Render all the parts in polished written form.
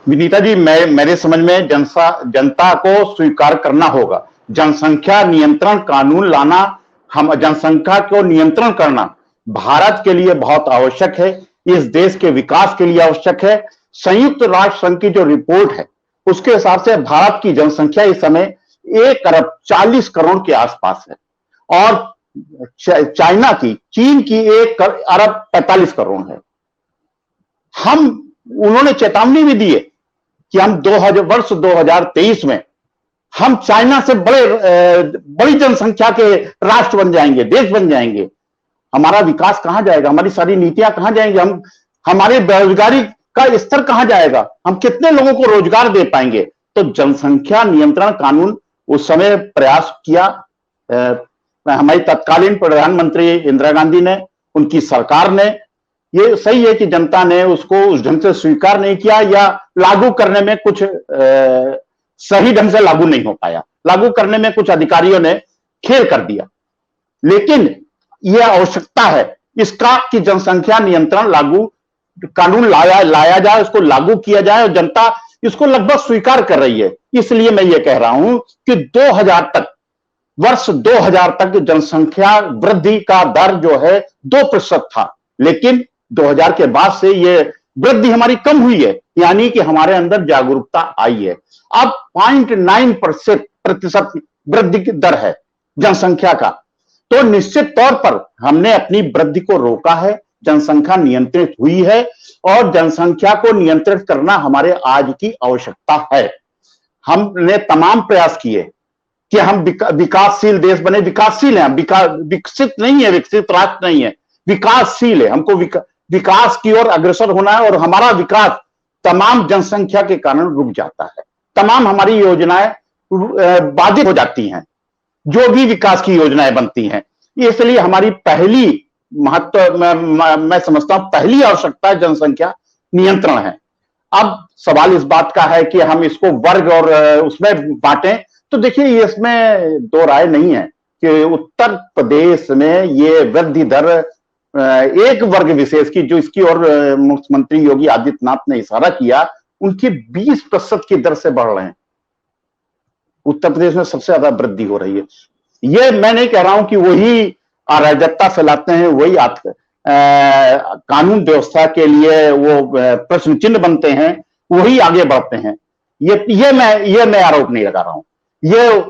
विनीता जी, मेरे समझ में जनता को स्वीकार करना होगा। जनसंख्या नियंत्रण कानून लाना, हम जनसंख्या को नियंत्रण करना भारत के लिए बहुत आवश्यक है, इस देश के विकास के लिए आवश्यक है। संयुक्त राष्ट्र संघ की जो रिपोर्ट है उसके हिसाब से भारत की जनसंख्या इस समय 1 अरब 40 करोड़ के आसपास है और चीन की 1 अरब 45 करोड़ है। उन्होंने चेतावनी भी दी है कि हम वर्ष 2023 में हम चाइना से बड़ी जनसंख्या के राष्ट्र बन जाएंगे, देश बन जाएंगे। हमारा विकास कहां जाएगा, हमारी सारी नीतियां कहां जाएंगी, हमारे बेरोजगारी का स्तर कहां जाएगा, हम कितने लोगों को रोजगार दे पाएंगे। तो जनसंख्या नियंत्रण कानून उस समय प्रयास किया हमारी तत्कालीन प्रधानमंत्री इंदिरा गांधी ने, उनकी सरकार ने। ये सही है कि जनता ने उसको उस ढंग से स्वीकार नहीं किया या लागू करने में कुछ सही ढंग से लागू नहीं हो पाया, लागू करने में कुछ अधिकारियों ने खेल कर दिया। लेकिन यह आवश्यकता है इसका कि जनसंख्या नियंत्रण कानून लाया जाए, उसको लागू किया जाए और जनता इसको लगभग स्वीकार कर रही है। इसलिए मैं ये कह रहा हूं कि वर्ष 2000 तक जनसंख्या वृद्धि का दर जो है 2% था, लेकिन 2000 के बाद से ये वृद्धि हमारी कम हुई है, यानी कि हमारे अंदर जागरूकता आई है। अब 0.9% वृद्धि की दर है जनसंख्या का। तो निश्चित तौर पर हमने अपनी वृद्धि को रोका है, जनसंख्या नियंत्रित हुई है और जनसंख्या को नियंत्रित करना हमारे आज की आवश्यकता है। हमने तमाम प्रयास किए कि हम विकासशील देश बने। विकासशील है, विकसित नहीं है, विकसित राष्ट्र नहीं है, विकासशील है। हमको विकास की ओर अग्रसर होना है और हमारा विकास तमाम जनसंख्या के कारण रुक जाता है। तमाम हमारी योजनाएं बाधित हो जाती हैं, जो भी विकास की योजनाएं बनती हैं। इसलिए हमारी पहली मैं समझता हूं पहली आवश्यकता जनसंख्या नियंत्रण है। अब सवाल इस बात का है कि हम इसको वर्ग और उसमें बांटें। तो देखिए, इसमें दो राय नहीं है कि उत्तर प्रदेश में ये वृद्धि दर एक वर्ग विशेष की, जो इसकी और मुख्यमंत्री योगी आदित्यनाथ ने इशारा किया, उनकी 20% की दर से बढ़ रहे हैं। उत्तर प्रदेश में सबसे ज्यादा वृद्धि हो रही है। ये मैं नहीं कह रहा हूं कि वही अराजकता फैलाते हैं, वही कानून व्यवस्था के लिए वो प्रश्न चिन्ह बनते हैं, वही आगे बढ़ते हैं। ये मैं आरोप नहीं लगा रहा हूं। ये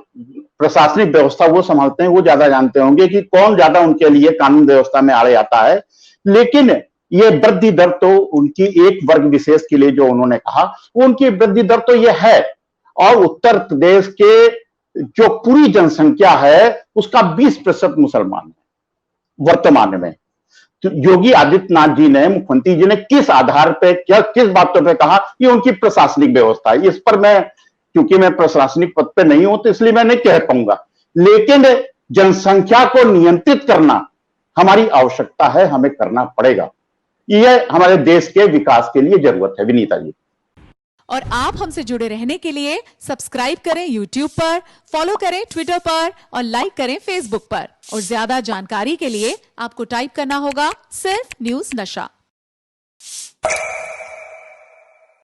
प्रशासनिक व्यवस्था वो संभालते हैं, वो ज्यादा जानते होंगे कि कौन ज्यादा उनके लिए कानून व्यवस्था में आड़े आता है। लेकिन ये वृद्धि दर तो उनकी एक वर्ग विशेष के लिए जो उन्होंने कहा, वो उनकी वृद्धि दर तो ये है। और उत्तर प्रदेश के जो पूरी जनसंख्या है उसका 20% मुसलमान है वर्तमान में। तो योगी आदित्यनाथ जी ने, मुख्यमंत्री जी ने किस आधार पे, किस बातों पे कहा? ये उनकी प्रशासनिक व्यवस्था है। इस पर क्योंकि मैं प्रशासनिक पद पे नहीं हूं तो इसलिए मैं नहीं कह पाऊंगा। लेकिन जनसंख्या को नियंत्रित करना हमारी आवश्यकता है, हमें करना पड़ेगा। यह हमारे देश के विकास के लिए जरूरत है। विनीता जी, और आप हमसे जुड़े रहने के लिए सब्सक्राइब करें YouTube पर, फॉलो करें Twitter पर और लाइक करें Facebook पर। और ज्यादा जानकारी के लिए आपको टाइप करना होगा सिर्फ न्यूज़ नशा।